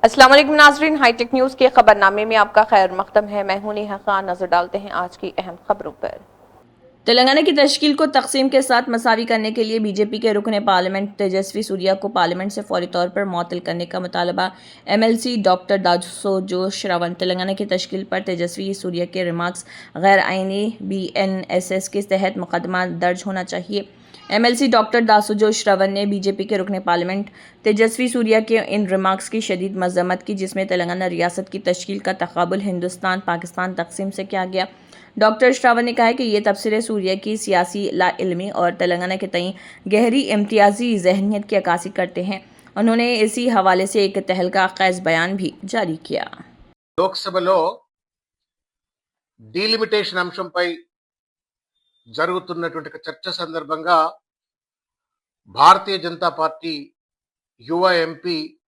अस्सलाम वालेकुम नाज़रीन, हाईटेक न्यूज़ के खबरनामे में आपका खैर मकदम है। मैं हूं नेहा खान। नजर डालते हैं आज की अहम खबरों पर। तेलंगाना की तश्कील को तकसीम के साथ मसावी करने के लिए बीजेपी के रुकन पार्लियामेंट तेजस्वी सूर्या को पार्लियामेंट से फौरी तौर पर मुअत्तल करने का मुतालबा एमएलसी डॉक्टर दासोजो श्रवण। तेलंगाना की तश्कील पर तेजस्वी सूर्या के रिमार्क्स गैर आइनी BNSS के तहत मुकदमा दर्ज होना चाहिए। एमएलसी डॉक्टर दासोजो श्रवण ने बीजेपी के रुकन पार्लियामेंट तेजस्वी सूर्या के इन रिमार्क्स की शदीद मजम्मत की, जिसमें तेलंगाना रियासत की तश्कील का तकाबुल हिंदुस्तान पाकिस्तान तकसीम से किया गया। डॉक्टर श्रावण ने कहा कि ये तबसरे सूर्या की सियासी लाइल्मी और तेलंगाना के तई गहरी इम्तियाजी जहनीत की अक्कासी करते हैं। उन्होंने इसी हवाले से एक तहलका खैज बयान भी जारी किया। లోక్సభలో డీలిమిటేషన్ అంశంపై జరుగుతున్నటువంటి చర్చ సందర్భంగా భారతీయ జనతా పార్టీ యువ ఎంపీ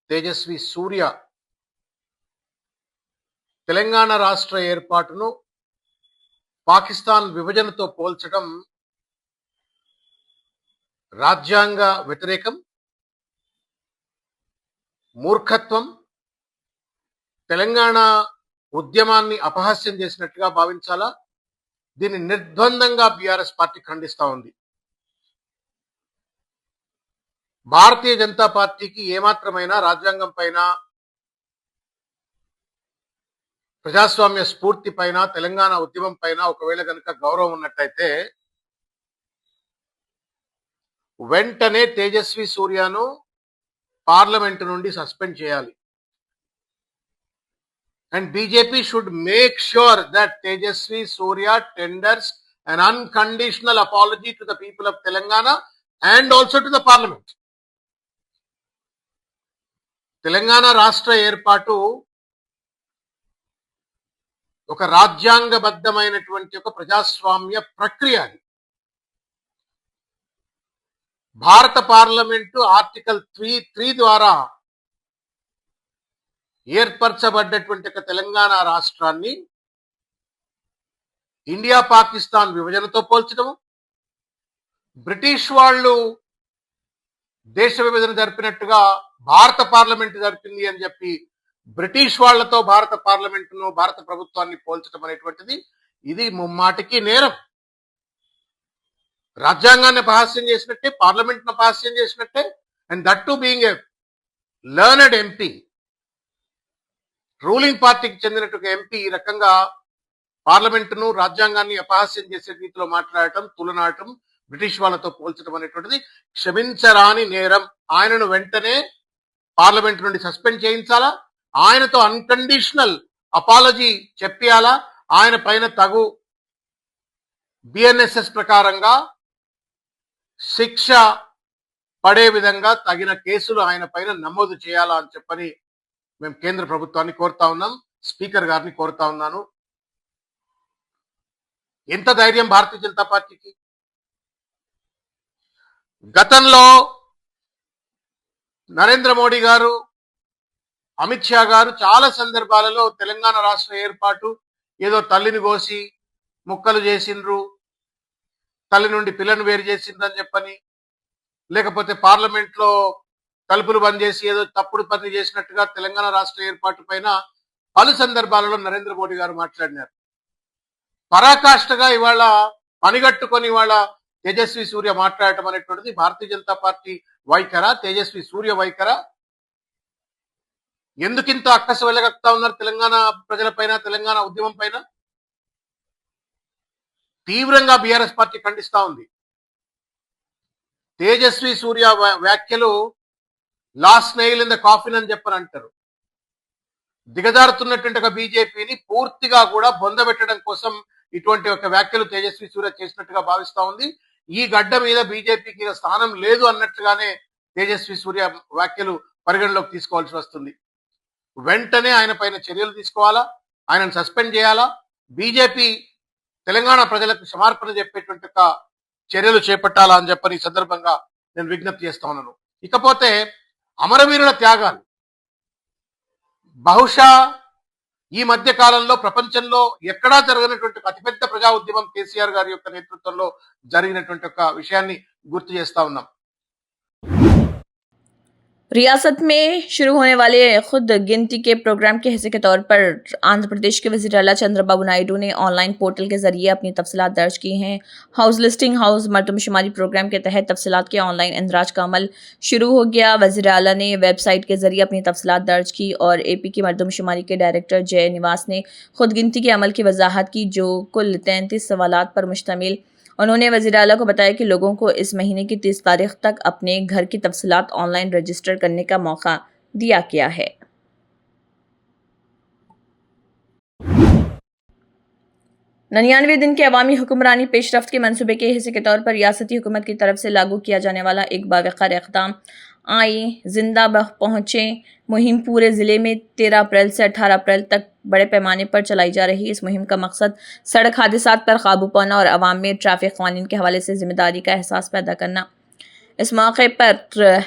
తేజస్వి సూర్య తెలంగాణ రాష్ట్ర ఏర్పాటును పాకిస్తాన్ విభజనతో పోల్చడం రాజ్యాంగ వ్యతిరేకం, మూర్ఖత్వం, తెలంగాణ ఉద్యమాన్ని అపహాస్యం చేసినట్టుగా భావించాలా? దీన్ని నిర్ద్వందంగా బీఆర్ఎస్ పార్టీ ఖండిస్తా ఉంది. భారతీయ జనతా పార్టీకి ఏమాత్రమైనా రాజ్యాంగం పైన, ప్రజాస్వామ్య స్ఫూర్తి పైన, తెలంగాణ ఉద్యమం పైన ఒకవేళ కనుక గౌరవం ఉన్నట్టయితే వెంటనే తేజస్వి సూర్యను పార్లమెంటు నుండి సస్పెండ్ చేయాలి. And BJP should make sure that Tejasvi Surya tenders an unconditional apology to the people of Telangana and also to the parliament. Telangana రాష్ట్ర ఏర్పాటు ఒక రాజ్యాంగబద్ధమైనటువంటి ఒక ప్రజాస్వామ్య ప్రక్రియ. అది భారత పార్లమెంటు ఆర్టికల్ 3 ద్వారా ఏర్పరచబడ్డటువంటి ఒక తెలంగాణ రాష్ట్రాన్ని ఇండియా పాకిస్తాన్ విభజనతో పోల్చడము, బ్రిటిష్ వాళ్ళు దేశ విభజన జరిపినట్టుగా భారత పార్లమెంట్ జరిపింది అని చెప్పి బ్రిటిష్ వాళ్లతో భారత పార్లమెంటును, భారత ప్రభుత్వాన్ని పోల్చడం అనేటువంటిది ఇది ముమ్మాటికి నేరం. రాజ్యాంగాన్ని అపహాస్యం చేసినట్టే, పార్లమెంట్ను అపహాస్యం చేసినట్టే. And that to being a learned MP, ruling పార్టీకి చెందినటువంటి ఎంపీ ఈ రకంగా పార్లమెంటును, రాజ్యాంగాన్ని అపహాస్యం చేసే రీతిలో మాట్లాడటం, తులనాటం, బ్రిటిష్ వాళ్ళతో పోల్చడం అనేటువంటిది క్షమించరాని నేరం. ఆయనను వెంటనే పార్లమెంట్ నుండి సస్పెండ్ చేయించాలా, ఆయనతో అన్కండిషనల్ అపాలజీ చెప్పియాలా, ఆయన పైన తగు BNSS ప్రకారంగా శిక్ష పడే విధంగా తగిన కేసులు ఆయన పైన నమోదు చేయాలా అని చెప్పని మేము కేంద్ర ప్రభుత్వాన్ని కోరుతా ఉన్నాం, స్పీకర్ గారిని కోరుతా ఉన్నాను. ఎంత ధైర్యం భారతీయ జనతా పార్టీకి! గతంలో నరేంద్ర మోడీ గారు, అమిత్ షా గారు చాలా సందర్భాలలో తెలంగాణ రాష్ట్ర ఏర్పాటు ఏదో తల్లిని కోసి ముక్కలు చేసిండ్రు, తల్లి నుండి పిల్లను వేరు చేసిండ్రు అని చెప్పని, లేకపోతే పార్లమెంట్ లో తలుపులు బంద్ చేసి ఏదో తప్పుడు పని చేసినట్టుగా తెలంగాణ రాష్ట్ర ఏర్పాటు పైన పలు సందర్భాలలో నరేంద్ర మోడీ గారు మాట్లాడినారు. పరాకాష్ఠగా ఇవాళ పనిగట్టుకొని ఇవాళ తేజస్వి సూర్య మాట్లాడటం అనేటువంటిది భారతీయ జనతా పార్టీ వైఖరా, తేజస్వి సూర్య వైఖరా? ఎందుకింత అక్కస వెళ్ళగక్తా ఉన్నారు తెలంగాణ ప్రజలపైన, తెలంగాణ ఉద్యమం పైన? తీవ్రంగా బీఆర్ఎస్ పార్టీ ఖండిస్తా ఉంది. తేజస్వి సూర్య వ్యాఖ్యలు last nail in the coffin అని చెప్పని అంటారు. దిగజారుతున్నటువంటి ఒక బీజేపీని పూర్తిగా కూడా బొందబెట్టడం కోసం ఇటువంటి ఒక వ్యాఖ్యలు తేజస్వి సూర్య చేసినట్టుగా భావిస్తా ఉంది. ఈ గడ్డ మీద బీజేపీకి స్థానం లేదు అన్నట్లుగానే తేజస్వి సూర్య వ్యాఖ్యలు పరిగణలోకి తీసుకోవాల్సి వస్తుంది. వెంటనే ఆయన పైన చర్యలు తీసుకోవాలా, ఆయనను సస్పెండ్ చేయాలా, బీజేపీ తెలంగాణ ప్రజలకు క్షమార్పణ చెప్పేటువంటి ఒక చర్యలు చేపట్టాలా అని చెప్పని ఈ సందర్భంగా నేను విజ్ఞప్తి చేస్తా ఉన్నాను. ఇకపోతే అమరవీరుల త్యాగాలు బహుశా ఈ మధ్య కాలంలో ప్రపంచంలో ఎక్కడా జరగనటువంటి అతిపెద్ద ప్రజా ఉద్యమం కేసీఆర్ గారి యొక్క నేతృత్వంలో జరిగినటువంటి ఒక విషయాన్ని గుర్తు చేస్తా ఉన్నాం. रियासत में शुरू होने वाले खुद गिनती के प्रोग्राम के हिस्से के तौर पर आंध्र प्रदेश के वज़ीर आला चंद्रबाबू नायडू ने ऑनलाइन पोर्टल के जरिए अपनी तफसीलात दर्ज की हैं। हाउस लिस्टिंग हाउस मरदमशुमारी प्रोग्राम के तहत तफसीलात के ऑनलाइन इंदराज का अमल शुरू हो गया। वज़ीर आला ने वेबसाइट के जरिए अपनी तफसीलात दर्ज की और AP की मरदमशुमारी के डायरेक्टर जय निवास ने खुद गिनती के अमल की वजाहत की, जो कुल 33 सवालात पर मुश्तमिल। उन्होंने वज़ीर आला को बताया कि लोगों को इस महीने की 30 तारीख तक अपने घर की तफसीलात ऑनलाइन रजिस्टर करने का मौका दिया गया है। 99 दिन के अवामी हुक्मरानी पेशरफ्त के मंसूबे के हिस्से के तौर पर रियासती हुकूमत की तरफ से लागू किया जाने वाला एक बावकार इक़दाम आए जिंदा पहुँचे मुहिम पूरे ज़िले में 13 अप्रैल से 18 अप्रैल तक बड़े पैमाने पर चलाई जा रही। इस मुहिम का मकसद सड़क हादसात पर काबू पाना और अवाम में ट्रैफिक कानून के हवाले से जिम्मेदारी का एहसास पैदा करना। इस मौके पर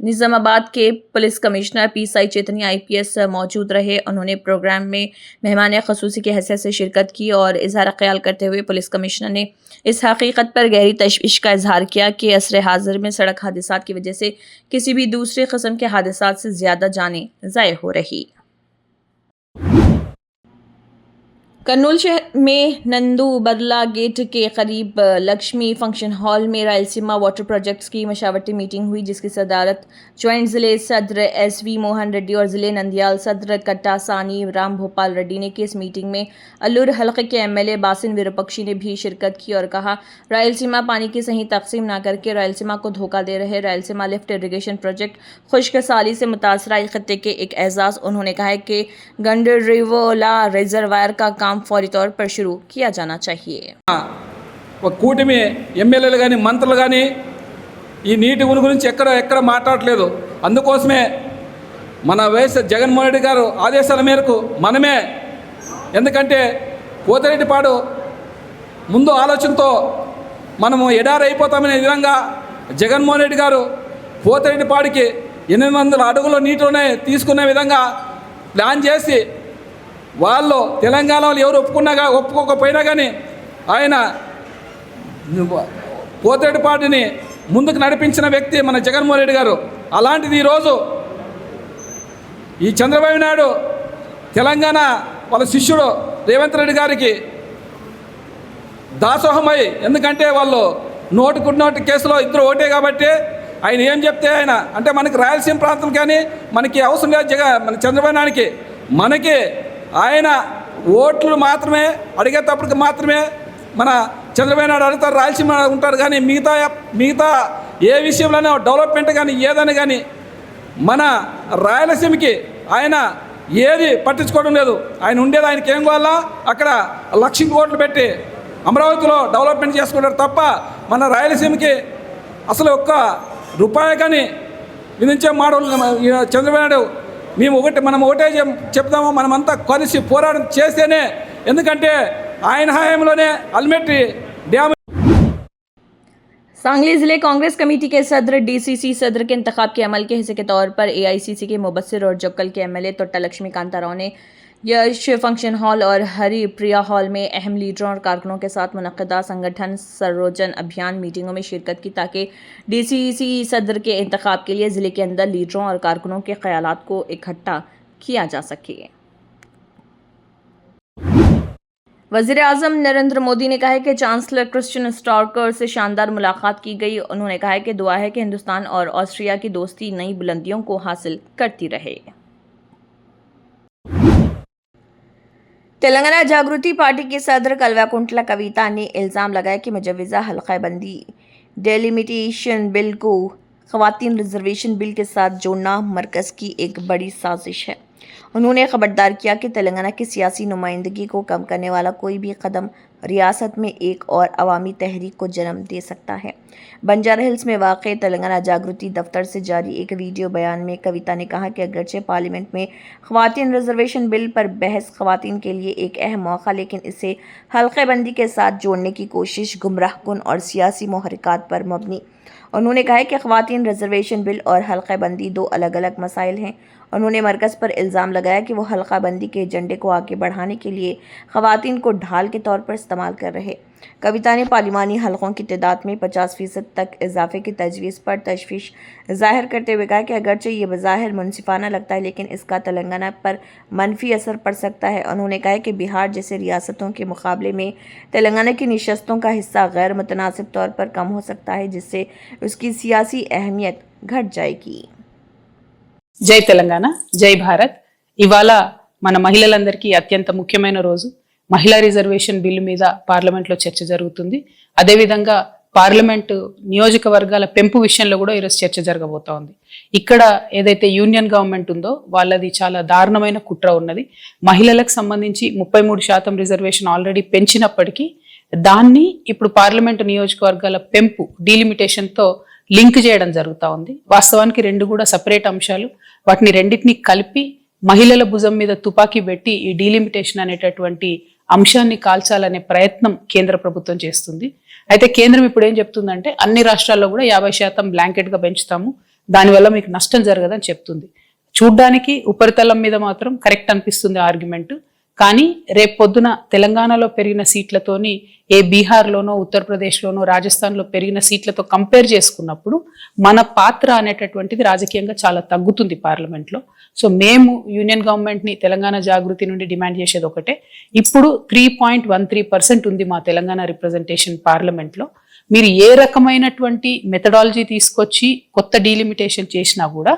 निज़ामाबाद के पुलिस कमिश्नर PSI चेतनी IPS मौजूद रहे। उन्होंने प्रोग्राम में मेहमान ख़ुसूसी की हैसियत से शिरकत की और इजहार ख्याल करते हुए पुलिस कमिश्नर ने इस हकीकत पर गहरी तशवीश का इजहार किया कि असर हाजिर में सड़क हादसात की वजह से किसी भी दूसरे किस्म के हादसात से ज़्यादा जानें ज़ाय हो रही। कर्नूल शहर में नंदू बदला गेट के करीब लक्ष्मी फंक्शन हॉल में रायलसीमा वाटर प्रोजेक्ट्स की मशावरती मीटिंग हुई, जिसकी सदारत ज्वाइंट ज़िले सदर SV मोहन रेड्डी और ज़िले नंदियाल सदर कट्टा सानी राम भोपाल रेड्डी ने की। इस मीटिंग में अल्लूर हल्के के MLA बासिन विरूपक्षी ने भी शिरकत की और कहा, रायलसीमा पानी की सही तकसीम ना करके रायलसीमा को धोखा दे रहे। रायलसीमा लिफ्ट इरीगेशन प्रोजेक्ट खुश्क साली से मुतासरा खत्ते के एक एजाज़। उन्होंने कहा कि गंडरिवोला रिजर्वायर का काम फौरी तौर पर शुरू किया जाना चाहिए। కూటమి ఎమ్మెల్యేలు కానీ మంత్రులు కానీ ఈ నీటి గురించి ఎక్కడ మాట్లాడలేదు. అందుకోసమే మన వైఎస్ జగన్మోహన్ రెడ్డి గారు ఆదేశాల మేరకు మనమే, ఎందుకంటే పోతిరెడ్డిపాడు ముందు ఆలోచనతో మనము ఎడారి అయిపోతామనే విధంగా జగన్మోహన్ రెడ్డి గారు పోతిరెడ్డిపాడుకి 800 అడుగుల నీటిలోనే తీసుకునే విధంగా ప్లాన్ చేసి వాళ్ళు తెలంగాణలో ఎవరు ఒప్పుకోకపోయినా కానీ ఆయన పోతిరెడ్డిపాడుని ముందుకు నడిపించిన వ్యక్తి మన జగన్మోహన్ రెడ్డి గారు. అలాంటిది ఈరోజు ఈ చంద్రబాబు నాయుడు తెలంగాణ వాళ్ళ శిష్యుడు రేవంత్ రెడ్డి గారికి దాసోహమై, ఎందుకంటే వాళ్ళు నోటి కేసులో ఇద్దరు ఓటే కాబట్టి ఆయన ఏం చెప్తే ఆయన అంటే మనకి రాయలసీమ ప్రాంతం కానీ మనకి అవసరం లేదు. మన చంద్రబాబు నాయుడికి మనకి ఆయన ఓట్లు మాత్రమే అడిగేటప్పటికి మాత్రమే మన చంద్రబాబు నాయుడు అడుగుతారు, రాయలసీమ ఉంటారు. కానీ మిగతా ఏ విషయంలోనే డెవలప్మెంట్ కానీ ఏదైనా కానీ మన రాయలసీమకి ఆయన ఏది పట్టించుకోవడం లేదు. ఆయన ఉండేది ఆయనకి ఏం కావాలా అక్కడ 1,00,000 కోట్లు పెట్టి అమరావతిలో డెవలప్మెంట్ చేసుకుంటారు తప్ప మన రాయలసీమకి అసలు ఒక్క రూపాయి కానీ విధించే మాటలు చంద్రబాబు నాయుడు మనం ఒకటే చెప్తాము, మనమంతా కలిసి పోరాటం చేస్తేనే, ఎందుకంటే ఆయన హయాంలోనే అల్మెట్టి డ్యామ్। सांगली जिले कांग्रेस कमेटी के सदर DCC सदर के इंतखाब के अमल के हिस्से के तौर पर AICC के मुबस्सिर और जक्कल के MLA तोट्टा लक्ष्मी कांता राव ने यश फंक्शन हॉल और हरि प्रिया हॉल में अहम लीडरों और कारकुनों के साथ मुनक्किदा संगठन सरोजन अभियान मीटिंगों में शिरकत की, ताकि DCC सदर के इंतखाब के लिए ज़िले के अंदर लीडरों और कारकुनों के ख्यालात को इकट्ठा किया जा सके। वज़ीर आज़म नरेंद्र मोदी ने कहा है कि चांसलर क्रिस्टियन स्टार्कर से शानदार मुलाकात की गई। उन्होंने कहा है कि दुआ है कि हिंदुस्तान और ऑस्ट्रिया की दोस्ती नई बुलंदियों को हासिल करती रहे। तेलंगाना जागृति पार्टी की सदर कल्वाकुंटला कविता ने इल्ज़ाम लगाया कि मुजव्वज़ा हल्का बंदी डेलिमिटेशन बिल को ख़वातीन रिजर्वेशन बिल के साथ जोड़ना मरकज़ की एक बड़ी साजिश है। उन्होंने खबरदार किया कि तेलंगाना की सियासी नुमाइंदगी को कम करने वाला कोई भी कदम रियासत में एक और अवामी तहरीक को जन्म दे सकता है। बंजारा हिल्स में वाक़ तेलंगाना जागृति दफ्तर से जारी एक वीडियो बयान में कविता ने कहा कि अगरचे पार्लियामेंट में ख़वातीन रिजर्वेशन बिल पर बहस ख़वातीन के लिए एक अहम मौका, लेकिन इसे हल्के बंदी के साथ जोड़ने की कोशिश गुमराहकुन और सियासी मुहर्रिकात पर मबनी। उन्होंने कहा कि ख़वातीन रिजर्वेशन बिल और हल्का बंदी दो अलग अलग मसाइल हैं। उन्होंने मरकज़ पर इल्ज़ाम लगाया कि वो हल्का बंदी के एजेंडे को आगे बढ़ाने के लिए ख़वातीन को ढाल के तौर पर इस्तेमाल कर रहे। कविता ने पार्लिमानी हलकों की तादाद में 50% तक इजाफे की तजवीज़ पर तशवीश ज़ाहिर करते हुए कहा कि अगरचे ये बज़ाहिर मुनसिफाना लगता है लेकिन इसका तेलंगाना पर मनफी असर पड़ सकता है। उन्होंने कहा कि बिहार जैसे रियासतों के मुकाबले में तेलंगाना की नशस्तों का हिस्सा गैर मुतनासिब तौर पर कम हो सकता है जिससे उसकी सियासी अहमियत घट जाएगी। జై తెలంగాణ, జై భారత్. ఇవాళ మన మహిళలందరికీ అత్యంత ముఖ్యమైన రోజు. మహిళా రిజర్వేషన్ బిల్లు మీద పార్లమెంట్లో చర్చ జరుగుతుంది. అదేవిధంగా పార్లమెంటు నియోజకవర్గాల పెంపు విషయంలో కూడా ఈరోజు చర్చ జరగబోతా ఉంది. ఇక్కడ ఏదైతే యూనియన్ గవర్నమెంట్ ఉందో వాళ్ళది చాలా దారుణమైన కుట్ర ఉన్నది. మహిళలకు సంబంధించి 33% రిజర్వేషన్ ఆల్రెడీ పెంచినప్పటికీ దాన్ని ఇప్పుడు పార్లమెంటు నియోజకవర్గాల పెంపు డీలిమిటేషన్తో లింక్ చేయడం జరుగుతూ ఉంది. వాస్తవానికి రెండు కూడా సపరేట్ అంశాలు. వాటిని రెండింటిని కలిపి మహిళల భుజం మీద తుపాకీ పెట్టి ఈ డీలిమిటేషన్ అనేటటువంటి అంశాన్ని కాల్చాలనే ప్రయత్నం కేంద్ర ప్రభుత్వం చేస్తుంది. అయితే కేంద్రం ఇప్పుడు ఏం చెప్తుందంటే అన్ని రాష్ట్రాల్లో కూడా 50% బ్లాంకెట్గా పెంచుతాము, దానివల్ల మీకు నష్టం జరగదని చెప్తుంది. చూడ్డానికి ఉపరితలం మీద మాత్రం కరెక్ట్ అనిపిస్తుంది ఆర్గ్యుమెంట్. కానీ రేపు పొద్దున తెలంగాణలో పెరిగిన సీట్లతోని బీహార్లోనో ఉత్తరప్రదేశ్లోనో రాజస్థాన్లో పెరిగిన సీట్లతో కంపేర్ చేసుకున్నప్పుడు మన పాత్ర అనేటటువంటిది రాజకీయంగా చాలా తగ్గుతుంది పార్లమెంట్లో. సో మేము యూనియన్ గవర్నమెంట్ని తెలంగాణ జాగృతి నుండి డిమాండ్ చేసేది ఒకటే, ఇప్పుడు 3.13% ఉంది మా తెలంగాణ రిప్రజెంటేషన్ పార్లమెంట్లో. మీరు ఏ రకమైనటువంటి మెథడాలజీ తీసుకొచ్చి కొత్త డీలిమిటేషన్ చేసినా కూడా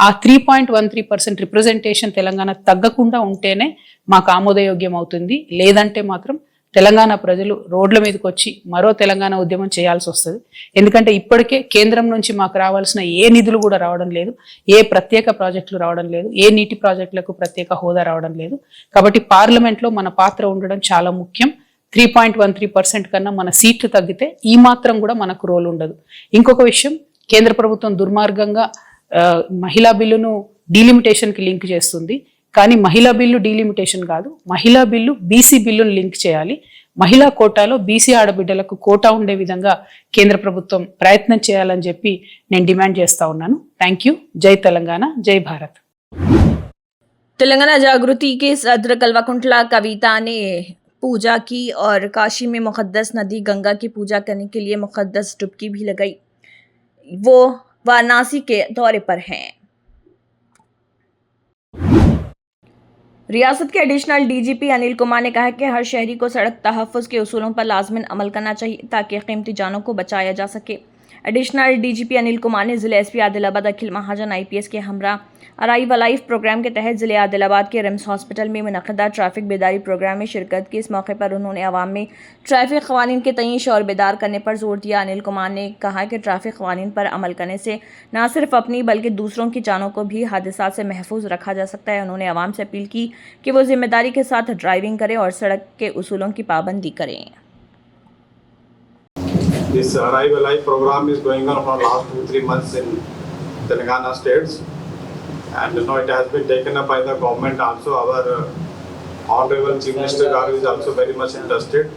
ఆ 3.13% రిప్రజెంటేషన్ తెలంగాణ తగ్గకుండా ఉంటేనే మాకు ఆమోదయోగ్యం అవుతుంది. లేదంటే మాత్రం తెలంగాణ ప్రజలు రోడ్ల మీదకి వచ్చి మరో తెలంగాణ ఉద్యమం చేయాల్సి వస్తుంది. ఎందుకంటే ఇప్పటికే కేంద్రం నుంచి మాకు రావాల్సిన ఏ నిధులు కూడా రావడం లేదు, ఏ ప్రత్యేక ప్రాజెక్టులు రావడం లేదు, ఏ నీటి ప్రాజెక్టులకు ప్రత్యేక హోదా రావడం లేదు. కాబట్టి పార్లమెంట్లో మన పాత్ర ఉండడం చాలా ముఖ్యం. 3.13% కన్నా మన సీట్లు తగ్గితే ఈ మాత్రం కూడా మనకు రోల్ ఉండదు. ఇంకొక విషయం, కేంద్ర ప్రభుత్వం దుర్మార్గంగా మహిళా బిల్లును డీలిమిటేషన్కి లింక్ చేస్తుంది. కానీ మహిళా బిల్లు డీలిమిటేషన్ కాదు, మహిళా బిల్లు బీసీ బిల్లును లింక్ చేయాలి. మహిళా కోటాలో బీసీ ఆడబిడ్డలకు కోటా ఉండే విధంగా కేంద్ర ప్రభుత్వం ప్రయత్నం చేయాలని చెప్పి నేను డిమాండ్ చేస్తా ఉన్నాను. Thank you. జై తెలంగాణ, జై భారత్. तेलंगाना जागृति के सदर कल्वाकुंटला कविता ने पूजा की और काशी में मुक़द्दस नदी गंगा की पूजा करने के लिए मुक़द्दस डुबकी भी लगाई। वो वाराणसी के दौरे पर हैं। रियासत के एडिशनल डीजीपी अनिल कुमार ने कहा कि हर शहरी को सड़क तहफ़्फ़ुज़ के उसूलों पर लाज़िमन अमल करना चाहिए ताकि कीमती जानों को बचाया जा सके। एडिशनल डीजीपी अनिल कुमार ने ज़िले एसपी आदिलाबाद अखिल महाजन आईपीएस के हमरा अराइव अलाइव प्रोग्राम के तहत ज़िले आदिलाबाद के रिम्स हॉस्पिटल में मुनक़दा ट्रैफिक बेदारी प्रोग्राम में शिरकत की। इस मौके पर उन्होंने आवाम में ट्रैफिक क़वानीन के तईं शौर बेदार करने पर जोर दिया। अनिल कुमार ने कहा कि ट्रैफिक क़वानीन पर अमल करने से न सिर्फ अपनी बल्कि दूसरों की जानों को भी हादसा से महफूज रखा जा सकता है। उन्होंने आवाम से अपील की कि वो जिम्मेदारी के साथ ड्राइविंग करें और सड़क के उसूलों की पाबंदी करें। This Arrive Alive program is going on for last 2-3 months in Telangana states, and it has been taken up by the government also. Our Honorable Chief Minister Garu is also very much interested,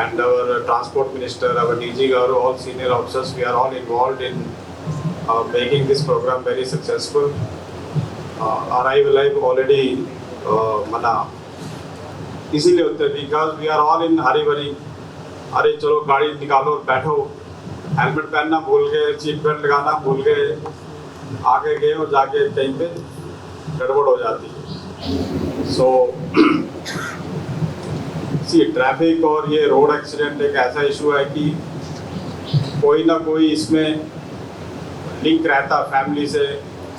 and our Transport Minister, our DG Garu, all senior officers, we are all involved in making this program very successful. Arrive Alive already mana easily होता है because we are all in hurry बरी. अरे चलो गाड़ी निकालो बैठो, helmet पहनना भूल गए, सीट बेल्ट लगाना भूल गए, आगे गए और जाके कहीं पे गड़बड़ हो जाती है. सो ट्रैफिक और ये रोड एक्सीडेंट एक ऐसा इशू है कि कोई ना कोई इसमें लिंक रहता फैमिली से.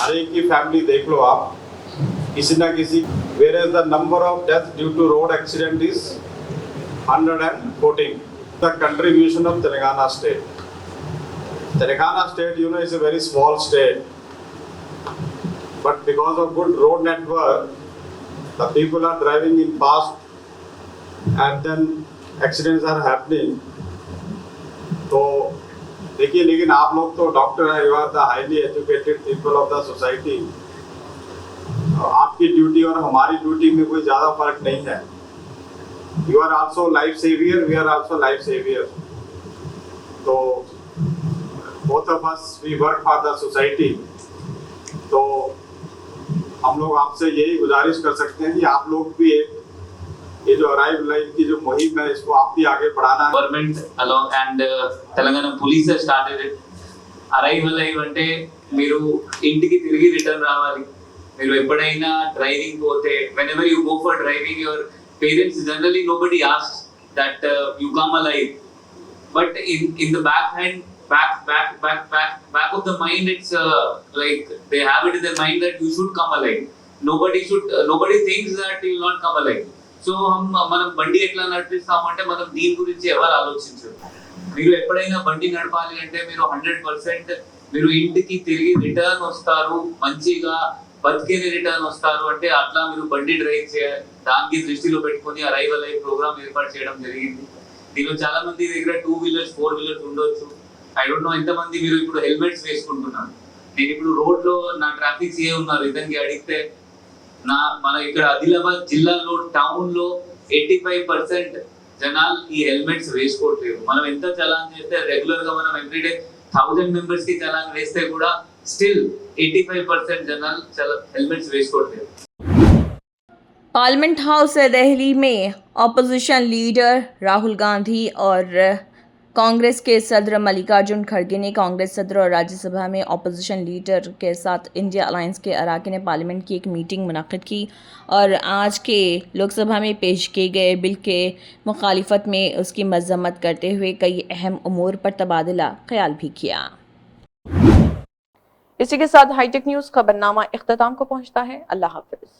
हर एक की फैमिली देख लो आप, किसी ना किसी. Where is the number of death due to road accident is 114. The contribution of Telangana state. Telangana state, is a very small state, but because of good road network, the people are driving in fast, and then accidents are happening. तो देखिए, लेकिन आप लोग तो doctor हैं, you are the highly educated people of the society. आपकी duty और हमारी ड्यूटी में कोई ज़्यादा फर्क नहीं है. You are also life savior, we are also life savior. So both of us we work for the society. तो हम लोग आपसे यही गुजारिश कर सकते हैं कि आप लोग भी एक ये जो अराइव लाइफ की जो मुहिम है इसको आप भी आगे बढ़ाना है. Government along and Telangana police has started it. Arrival live అంటే మీరు ఇంటికి తిరిగి రిటర్న్ రావాలి. మీరు ఎప్పుడైనా డ్రైవింగ్ పోతే when ever you go for driving your parents generally nobody asks that you come alive, but in the back of the mind it's like they have it in their mind that you should come alive. Nobody thinks that you will not come alive. So మనం బండి ఎట్లా నడిపిస్తామంటే మనం దీని గురించి ఎవరు ఆలోచించరు. మీరు ఎప్పుడైనా బండి నడపాలి అంటే మీరు 100% మీరు ఇంటికి తిరిగి రిటర్న్ వస్తారు, మంచిగా బతికేని రిటర్న్ వస్తారు అంటే అట్లా మీరు బండి డ్రైవ్ చేయాలి. దానికి దృష్టిలో పెట్టుకుని అరైవల్ లైవ్ ప్రోగ్రామ్ ఏర్పాటు చేయడం జరిగింది. దీనిలో చాలా మంది దగ్గర 2 వీలర్స్ 4 వీలర్స్ ఉండొచ్చు. ఐ డోంట్ నో ఎంతమంది మీరు ఇప్పుడు హెల్మెట్స్ వేసుకుంటున్నారు. నేను ఇప్పుడు రోడ్ లో నా ట్రాఫిక్ సిఏ ఉన్నారు, ఇతనికి అడిగితే మన ఇక్కడ ఆదిలాబాద్ జిల్లాలో టౌన్ లో 85% జనాలు ఈ హెల్మెట్స్ వేసుకోవట్లేదు. మనం ఎంత చలాన్ చేస్తే రెగ్యులర్ గా మనం ఎవ్రీడే 1000 మెంబర్స్ కి చలాన్ వేస్తే కూడా స్టిల్ 85% జనాలు హెల్మెట్స్ వేసుకోవట్లేదు. पार्लियामेंट हाउस दिल्ली में ऑपोजिशन लीडर राहुल गांधी और कांग्रेस के सदर मल्लिकार्जुन खड़गे ने कांग्रेस सदर और राज्यसभा में ऑपोजिशन लीडर के साथ इंडिया अलायंस के अरकान पार्लियामेंट की एक मीटिंग मुनक़्क़िद की और आज के लोकसभा में पेश किए गए बिल के मुखालिफत में उसकी मज़म्मत करते हुए कई अहम उमूर पर तबादला ख्याल भी किया। इसी के साथ हाईटेक न्यूज़ खबरनामा इख्तिताम को पहुँचता है। अल्लाह हाफ़िज़।